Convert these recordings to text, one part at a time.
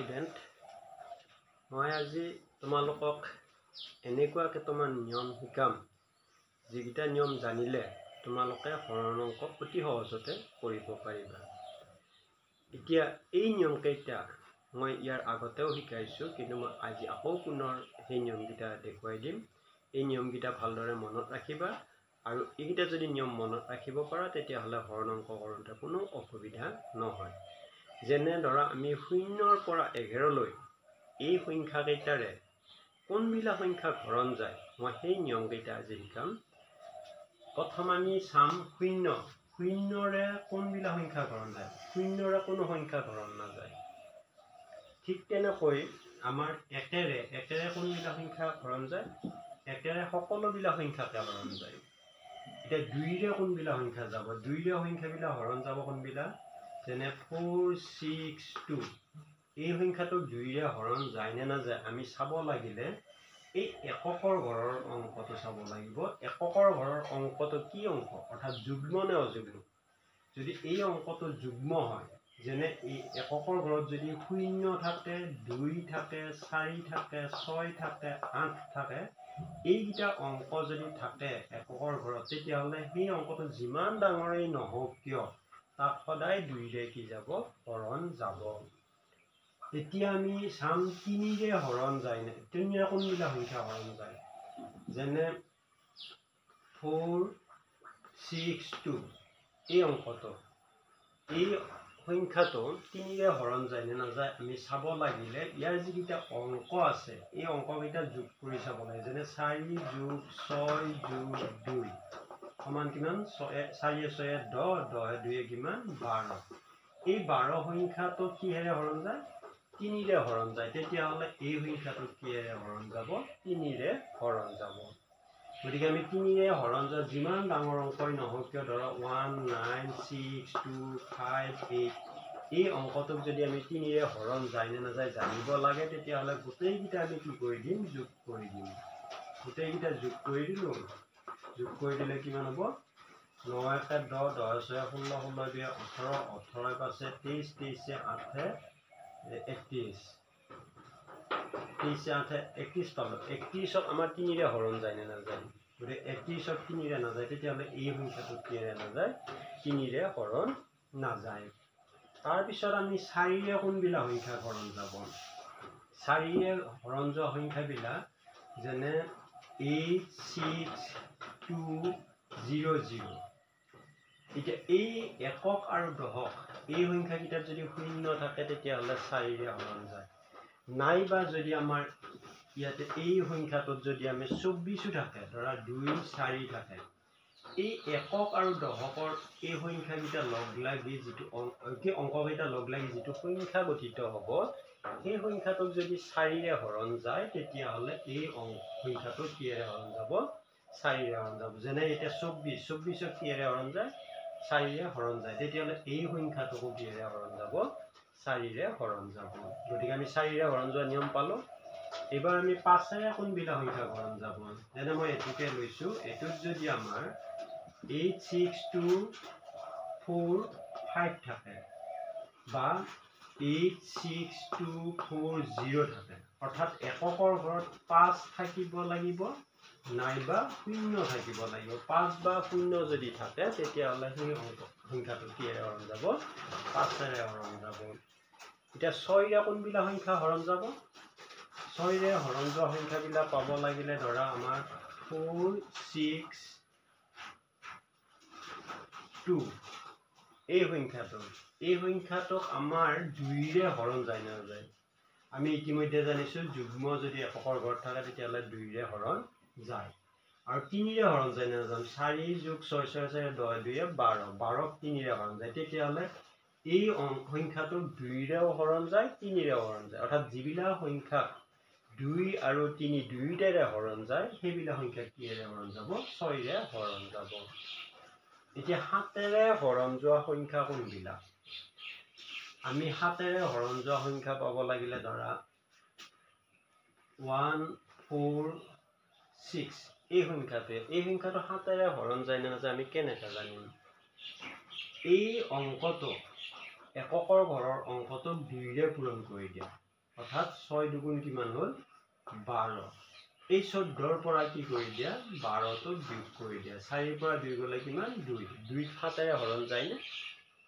student, মই আজি তোমালোকক এনেকুৱা কেইটামান নিয়ম শিকাম যিকেইটা নিয়ম জানিলে তোমালোকে হৰণ অংক অতি সহজতে কৰিব পাৰিবা। এতিয়া এই নিয়ম কেইটা মই ইয়াৰ আগতেও শিকাইছো, কিন্তু মই আজি আকৌ পুনৰ সেই নিয়মকেইটা দেখুৱাই দিম। এই নিয়মকেইটা ভালদৰে মনত ৰাখিবা আৰু এইকেইটা যদি নিয়ম মনত ৰাখিব পাৰা তেতিয়াহ'লে হৰণ অংক কৰোঁতে কোনো অসুবিধা নহয়। যেনে ধৰা আমি 0 পৰা 11 লৈ এই সংখ্যা কেইটাৰে কোনবিলাক সংখ্যা হৰণ যায়, মই সেই নিয়ম কেইটা আজি শিকাম। প্ৰথম আমি চাম 0ৰে কোনবিলাক সংখ্যা হৰণ যায়। 0ৰে কোনো সংখ্যা হৰণ নাযায়। ঠিক তেনেকৈ আমাৰ 1ৰে কোনবিলাক সংখ্যা হৰণ যায়, 1ৰে সকলোবিলাক সংখ্যাকে হৰণ যায়। এতিয়া 2ৰে কোনবিলাক সংখ্যা যাব, 2ৰে সংখ্যাবিলাক হৰণ যাব কোনবিলাক, যেনে 4, 6, 2। এই সংখ্যাটোক 2ৰে হৰণ যায় নে নাযায় আমি চাব লাগিলে এই এককৰ ঘৰৰ অংকটো চাব লাগিব। এককৰ ঘৰৰ অংকটো কি অংক, অৰ্থাৎ যুগ্ম নে অযুগ্ম। যদি এই অংকটো যুগ্ম হয়, যেনে এই এককৰ ঘৰত যদি 0 থাকে, 2 থাকে, 4 থাকে, 6 থাকে, 8 থাকে, এইকেইটা অংক যদি থাকে এককৰ ঘৰত, তেতিয়াহ'লে সেই অংকটো যিমান ডাঙৰেই নহওক কিয় তাক সদায় 2ৰে কি যাব, হৰণ যাব। এতিয়া আমি চাম 3ৰে হৰণ যায় নে, 3ৰে কোনবিলাক সংখ্যা হৰণ যায়, যেনে 4, 6, 2। এই অংকটো, এই সংখ্যাটো 3ৰে হৰণ যায় নে নাযায় আমি চাব লাগিলে ইয়াৰ যিকেইটা অংক আছে এই অংককেইটা যোগ কৰি চাব লাগে। যেনে 4 + 6 + 2 সমান কিমান, 4 × 6 = 10, 10 × 2 কিমান, 12। এই 12 সংখ্যাটো কিহেৰে হৰণ যায়, 3ৰে হৰণ যায়। তেতিয়াহ'লে এই সংখ্যাটো কিহেৰে হৰণ যাব, 3ৰে হৰণ যাব। গতিকে আমি 3ৰে হৰণ যোৱা যিমান ডাঙৰ অংকই নহওক কিয়, ধৰা 1, 9, 6, 2, 5, 8, এই অংকটোক যদি আমি 3ৰে হৰণ যায় নে নাযায় জানিব লাগে, তেতিয়াহ'লে গোটেইকেইটা আমি কি কৰি দিম, যোগ কৰি দিম। গোটেইকেইটা যোগ কৰি দিলোঁ। যোগ কৰি দিলে কিমান হ'ব, 9 × 1 = 10, 10 × 6 = 16, 16 × 2 = 18, 18 × 5 = 23, 23 × 8 = 31, 23 × 8 = 31 পালোঁ। 31ক আমাৰ 3ৰে হৰণ যায় নে নাযায়, গতিকে 31ক 3ৰে নাযায়, তেতিয়াহ'লে এই সংখ্যাটো কিহেৰে নাযায়, 3ৰে হৰণ নাযায়। তাৰপিছত আমি 4ৰে কোনবিলাক সংখ্যা হৰণ যাব, 4ৰে হৰণ যোৱা সংখ্যাবিলাক যেনে 8, 6, 2, 0, 0। এতিয়া এই একক আৰু দশক এই সংখ্যাকেইটাত যদি 0 থাকে তেতিয়াহ'লে 4ৰে হৰণ যায়। নাইবা যদি আমাৰ ইয়াতে এই সংখ্যাটোত যদি আমি 24ও থাকে, ধৰা 2, 4 থাকে, এই একক আৰু দশকৰ এই সংখ্যাকেইটা লগ লাগি যিটো অংককেইটা লগ লাগি যিটো সংখ্যা গঠিত হ'ব, সেই সংখ্যাটোক যদি 4ৰে হৰণ যায় তেতিয়াহ'লে এই সংখ্যাটো কিহেৰে হৰণ যাব, 4ৰে হৰণ যাব। যেনে এতিয়া 24ক কিহেৰে হৰণ যায়, 4ৰে হৰণ যায়। তেতিয়াহ'লে এই সংখ্যাটোকো কিহেৰে হৰণ যাব, 4ৰে হৰণ যাব। গতিকে আমি 4ৰে হৰণ যোৱা নিয়ম পালোঁ। এইবাৰ আমি 5ৰে কোনবিলাক সংখ্যা হৰণ যাব, যেনে মই এইটোকে লৈছোঁ। এইটোত যদি আমাৰ 8, 6, 2, 4, 5 থাকে, বা 8, 6, 2, 4, 0 থাকে, অৰ্থাৎ এককৰ ঘৰত 5 থাকিব লাগিব নাইবা 0 থাকিব লাগিব। 5 বা 0 যদি থাকে তেতিয়াহ'লে সেই সংখ্যাটো কিহেৰে হৰণ যাব, 5ৰে হৰণ যাব। এতিয়া 6ৰে কোনবিলাক সংখ্যা হৰণ যাব, 6ৰে হৰণ যোৱা সংখ্যাবিলাক পাব লাগিলে ধৰা আমাৰ 4, 6, 2 এই সংখ্যাটোক আমাৰ 2ৰে হৰণ যায় নে নাযায়। আমি ইতিমধ্যে জানিছোঁ যুগ্ম যদি এককৰ ঘৰত থাকে তেতিয়াহ'লে 2ৰে হৰণ যায়। আৰু 3ৰে হৰণ যায় নে নাযায়, 4 + 6, 6 × 4 = 10, 2 = 12, 12ক 3ৰে হৰণ যায়। তেতিয়াহ'লে এই সংখ্যাটোক 2ৰেও হৰণ যায়, 3ৰেও হৰণ যায়। অৰ্থাৎ যিবিলাক সংখ্যা 2 আৰু 3 দুয়োটাৰে হৰণ যায় সেইবিলাক সংখ্যা কিহেৰে হৰণ যাব, 6ৰে হৰণ যাব। এতিয়া 7ৰে হৰণ যোৱা সংখ্যা কোনবিলাক, আমি 7ৰে হৰণ যোৱা সংখ্যা পাব লাগিলে ধৰা 1, 4, 6 এই সংখ্যাটো 7ৰে হৰণ যায় নে নাযায় আমি কেনেকৈ জানিম। এই অংকটো এককৰ ঘৰৰ অংকটোক 2ৰে পূৰণ কৰি দিয়া। অৰ্থাৎ 6 দুগুণ কিমান হ'ল 12 এই 14ৰ পৰা কি কৰি দিয়া 12টো বিয়োগ কৰি দিয়া 4ৰ পৰা 2 গ'লে কিমান 2 2 7ৰে হৰণ যায় নে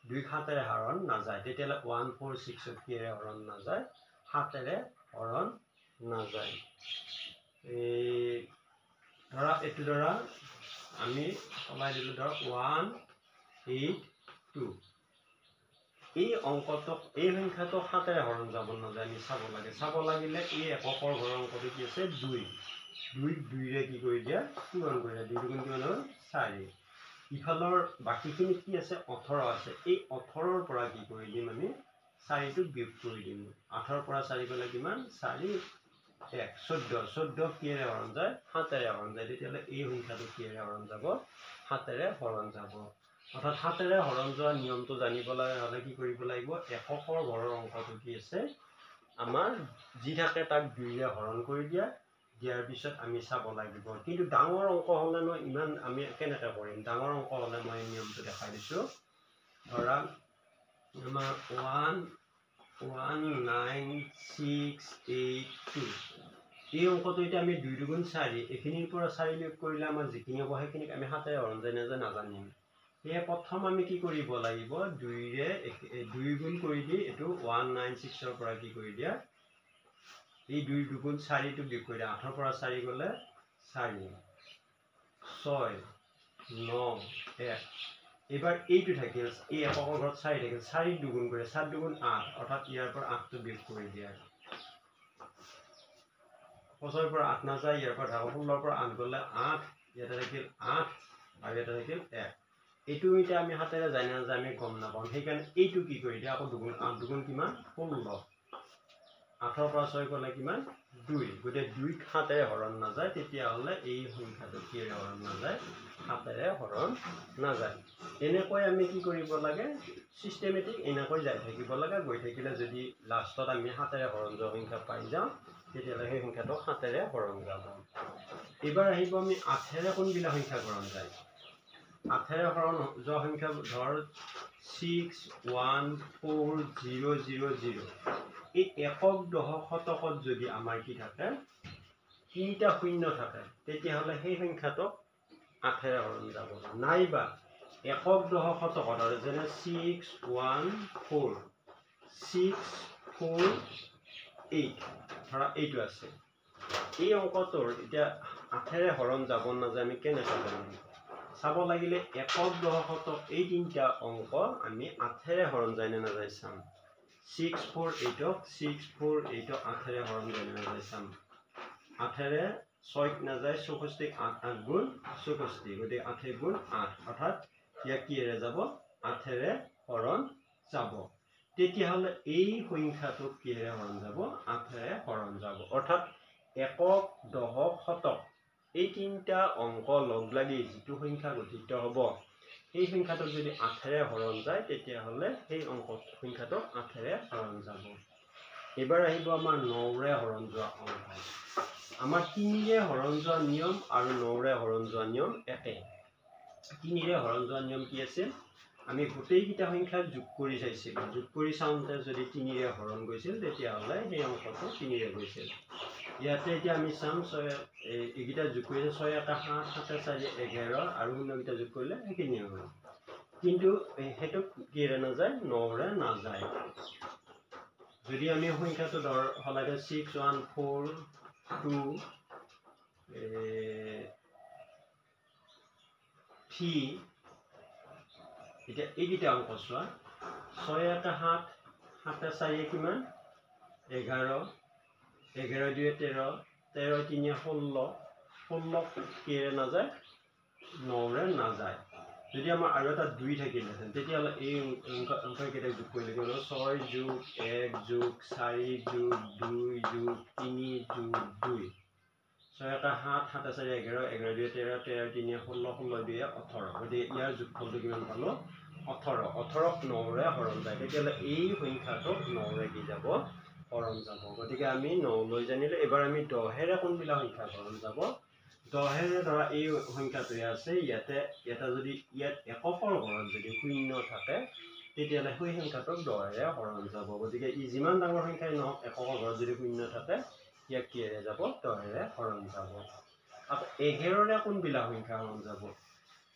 2 7ৰে হৰণ নাযায় তেতিয়ালে 146 কিৰে হৰণ নাযায় 7ৰে হৰণ নাযায় এই ধৰা এটো ধৰা আমি সলাই দিলো ধৰা 182 এই অঙ্কটো এই সংখ্যাটো 7ৰে হৰণ যাব নাযায় আমি চাব লাগিলে এই এককৰ ঘৰৰ অঙ্কটো কি আছে 2 2 ৰে কি কৰি দিয়া পূৰণ কৰি দিয়া 2 দুগুণ কিমান হ'ল 4 ইফালৰ বাকিখিনি কি আছে 18 আছে এই 18ৰ পৰা কি কৰি দিম আমি 4টো বিয়োগ কৰি দিম 8ৰ পৰা 4 গ'লে কিমান 4 1 14 কিৰে হৰণ যায় 7ৰে হৰণ যায় তেতিয়ালে এই সংখ্যাটো কিৰে হৰণ যাব 7ৰে হৰণ যাব অৰ্থাৎ 7ৰে হৰণ যোৱা নিয়মটো জানিব হলে কি কৰিব লাগিব এককৰ ঘৰৰ অঙ্কটো কি আছে আমাৰ যি থাকে তাক 2 ৰে হৰণ কৰি দিয়াৰ পিছত আমি চাব লাগিব কিন্তু ডাঙৰ অঙ্ক হলে ন ইমান আমি কেনেকৈ কৰিম ডাঙৰ অঙ্ক হলে মই নিয়মটো দেখাই দিছো ধৰা আমাৰ 19682 এই অঙ্কটো এটা আমি 2 দুগুণ 4 এখিনিৰ পৰা 4 বিয়োগ কৰিলে আমাৰ যিখিনি হ'ব সেইখিনিক আমি 7ৰে হৰণ যায় নাজানিম ये प्रथम आमी की करिब লাগিব 2 रे 2 गुण কৰি দি এটো 196 ৰ পৰা কি কৰি দিয়া এই 2 দুগুণ 4 টো বিয়োগ কৰি 8 ৰ পৰা 4 গলে 4 6 9 1 এবাৰ এইটো থাকিল এই এককৰ ঘৰত 4 থাকিল 4 দুগুণ কৰি 7 দুগুণ 8 অৰ্থাৎ ইয়াৰ পৰা 8 টো বিয়োগ কৰি দিয়া 5 ৰ পৰা 8 না যায় ইয়াৰ পৰা 16 ৰ পৰা 8 গলে 8 ইয়াতে থাকিল 8 আৰু ইয়াতে থাকিল 1 এইটো এটা আমি 7ৰে যায় না যায় আমি গম না পাম সেই কাৰণে এইটো কি কৰি দিয়া আকৌ দুগুণ 8 দুগুণ কিমান 16 8ৰ পৰা 6 গলে কিমান 2 গতে 2 7ৰে হৰণ না যায় তেতিয়া হলে এই সংখ্যাটো কিৰে হৰণ না যায় 7ৰে হৰণ না যায় এনেকৈ আমি কি কৰিব লাগে সিস্টেমেটিক এনেকৈ যাই থাকিব লাগে গৈ থাকিলে যদি লাষ্টত আমি 7ৰে হৰণ যোৱা সংখ্যা পাই যাওঁ তেতিয়া সেই সংখ্যাটো 7ৰে হৰণ যাব এবাৰ আহিব আমি 8ৰে কোনবিলা সংখ্যা হৰণ যায় 8ৰে হৰণ যোৱা সংখ্যা ধৰ 614000 এই একক দশক শতকত যদি আমাৰ কি থাকে তিনিটা শূন্য থাকে তেতিয়া হলে সেই সংখ্যাটো 8ৰে হৰণ যাব নাইবা একক দশক শতকত আৰু যেনে 614648 ধৰা এইটো আছে এই অঙ্কটোৰ এতিয়া 8ৰে হৰণ যাব না যায় আমি কেনেকৈ জানিম চাব লাগিলে একক দশক শতক এই তিনটা অঙ্ক আমি 8ৰে হৰণ যায় না যায় চাম 648 8ৰে হৰণ যায় না যায় চাম 8ৰে 6 না যায় 64 8 8 গুণ 64 গতে 8 গুণ 8 অৰ্থাৎ ইয়া কিৰে যাব 8ৰে হৰণ যাব তেতিয়া হলে এই সংখ্যাটো কিৰে হৰণ যাব 8ৰে হৰণ যাব অৰ্থাৎ একক দশক শতক এই তিনটা অঙ্ক লগ লাগি যেটো সংখ্যা গঠিত হ'ব এই সংখ্যাটো যদি 8ৰে হৰণ যায় তেতিয়া হলে সেই অঙ্ক সংখ্যাটো 8ৰে হৰণ যাব এবাৰ আহিব আমাৰ 9ৰে হৰণ যোৱা অঙ্ক আমাৰ 3ৰে হৰণ যোৱা নিয়ম আৰু 9ৰে হৰণ যোৱা নিয়ম একে 3ৰে হৰণ যোৱা নিয়ম কি আছে আমি গোটেই কিটা সংখ্যা যোগ কৰি চাইছিল যোগ কৰি চাওঁতে যদি 3ৰে হৰণ গৈছিল তেতিয়া হলে সেই অঙ্কটো 3ৰে গৈছিল ইয়াতে এতিয়া আমি চাম এইগিটা যোগ কৰিলে 6 1 7 7 4 11 আৰু অন্যগিটা যোগ কৰিলে সেইখিনি হ'ব কিন্তু হেতু কিৰে না যায় 9ৰে না যায় যদি আমি সংখ্যাটো ধৰ হলাইতে 6142 3 এটা এইগিটা অঙ্ক চোৱা 6 1 7 7 4 কিমান 11 11 2 13 13 3 16 16 কিৰে না যায় 9ৰে না যায় যদি আমাৰ আৰু এটা 2 থাকিল তেতিয়া হলে এই অঙ্ককেইটা যোগ কৰিলে কি হ'ব 6 যোগ 1 যোগ 4 যোগ 2 যোগ 3 যোগ 2 6 1 7 7 4 11 11 2 13 13 3 16 16 2 18 গতি ইয়াৰ যোগফলটো কিমান পালো 18 18ক 9ৰে হৰণ যায় তেতিয়া এই সংখ্যাটো 9ৰে কি যাব হৰণ যাব গতিকে আমি 9 লৈ জানিলে এবাৰ আমি 10ৰে কোনবিলা সংখ্যা হৰণ যাব 10ৰে ধৰা এই সংখ্যাটো আছে ইয়াতে এটা যদি ইয়াত এককৰ ঘৰত যদি শূন্য থাকে তেতিয়াহ'লে সেই সংখ্যাটোক 10ৰে হৰণ যাব। গতিকে ই যিমান ডাঙৰ সংখ্যাই নহওক এককৰ ঘৰত যদি শূন্য থাকে ইয়াক কিহেৰে যাব? 10ৰে হৰণ যাব। আকৌ 11ৰে কোনবিলাক সংখ্যা হৰণ যাব?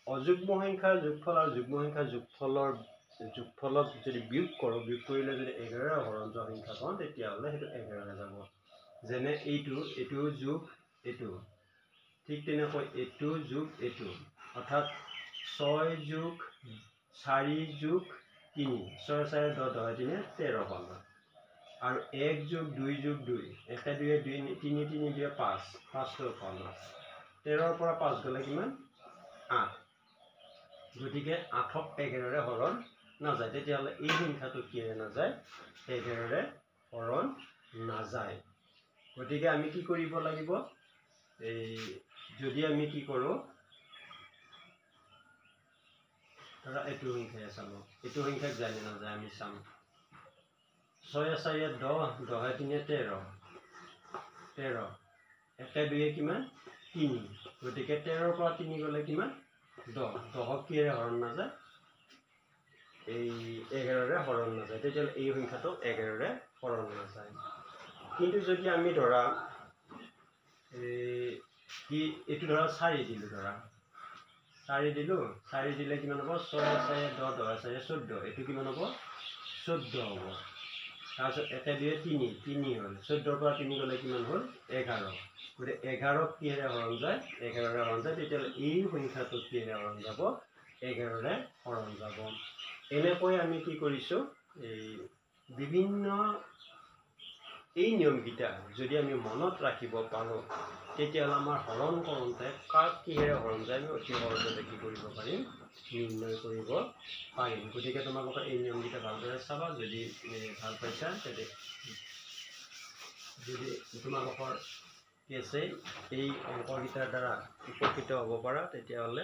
অযুগ্ম সংখ্যাৰ যোগফল আৰু যুগ্ম সংখ্যাৰ যোগফলত যদি বিয়োগ কৰোঁ, বিয়োগ কৰিলে যদি 11ৰে হৰণ যোৱা সংখ্যা পাওঁ তেতিয়াহ'লে সেইটো 11ৰে যাব। যেনে এইটো যোগ এইটো, ঠিক তেনেকৈ এইটো যোগ এইটো, অৰ্থাৎ 6 যোগ 4 যোগ 3, 6 4 10, 10 3 13 পালোঁ। আৰু 1 যোগ 2 যোগ 2, 1 2 2 3 3 2 5, 5 পালোঁ। 13ৰ পৰা 5 গ'লে কিমান? 8। গতিকে 8ক 11ৰে হৰণ নাযায়। তেতিয়াহ'লে এই সংখ্যাটো কিহেৰে নাযায়? 11ৰে হৰণ নাযায়। গতিকে আমি কি কৰিব লাগিব? যদি আমি কি কৰোঁ, ধৰা এইটো সংখ্যাই চালোঁ, এইটো সংখ্যাক জানি নাযায় আমি চাম। 6 4 10, 10 3 13, 13, 1 2 কিমান? 3। গতিকে 13ৰ পৰা 3 গ'লে কিমান? 10। 10ক কিহেৰে হৰণ নাযায়? এই 11ৰে হৰণ নাযায়। তেতিয়াহ'লে এই সংখ্যাটো 11ৰে হৰণ নাযায়। কিন্তু যদি আমি ধৰা এইটো ধৰা 4 দিলোঁ, ধৰা 4 দিলোঁ, 4 দিলে কিমান হ'ব? 6 4 10, 10 4 14, এইটো কিমান হ'ব? 14 হ'ব। তাৰপিছত 1 2 3, 3 হ'ল। 14ৰ পৰা 3 গ'লে কিমান হ'ল? 11। গতিকে 11ক কিহেৰে হৰণ যায়? 11ৰে হৰণ যায়। তেতিয়াহ'লে এই সংখ্যাটো কিহেৰে হৰণ যাব? 11ৰে হৰণ যাব। এনেকৈ আমি কি কৰিছোঁ, বিভিন্ন এই নিয়মকেইটা যদি আমি মনত ৰাখিব পাৰোঁ তেতিয়াহ'লে আমাৰ হৰণ কৰোঁতে কাক কিহেৰে হৰণ যায় আমি অতি সহজতে কি কৰিব পাৰিম? নিৰ্ণয় কৰিব পাৰিম। গতিকে তোমালোকে এই নিয়মকেইটা ভালদৰে চাবা। যদি ভাল পাইছা যদি তোমালোকৰ কেছে এই অংককেইটাৰ দ্বাৰা উপকৃত হ'ব পাৰা তেতিয়াহ'লে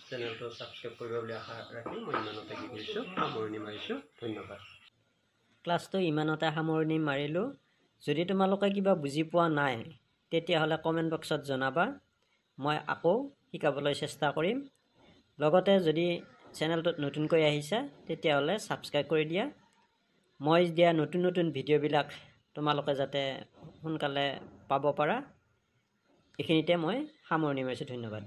চেনেলটো ছাবস্ক্ৰাইব কৰিব বুলি আশা ৰাখি মই ইমানতে কি কৰিছোঁ, সামৰণি মাৰিছোঁ। ধন্যবাদ। ক্লাছটো ইমানতে সামৰণি মাৰিলোঁ। যদি তোমালোকে কিবা বুজি পোৱা নাই তেতিয়াহ'লে কমেণ্ট বক্সত জনাবা, মই আকৌ শিকাবলৈ চেষ্টা কৰিম। লগতে যদি চেনেলটোত নতুনকৈ আহিছা তেতিয়াহ'লে ছাবস্ক্ৰাইব কৰি দিয়া। মই দিয়া নতুন নতুন ভিডিঅ'বিলাক তোমালোকে যাতে সোনকালে পাব পাৰা। এইখিনিতে মই সামৰণি মাৰিছোঁ। ধন্যবাদ।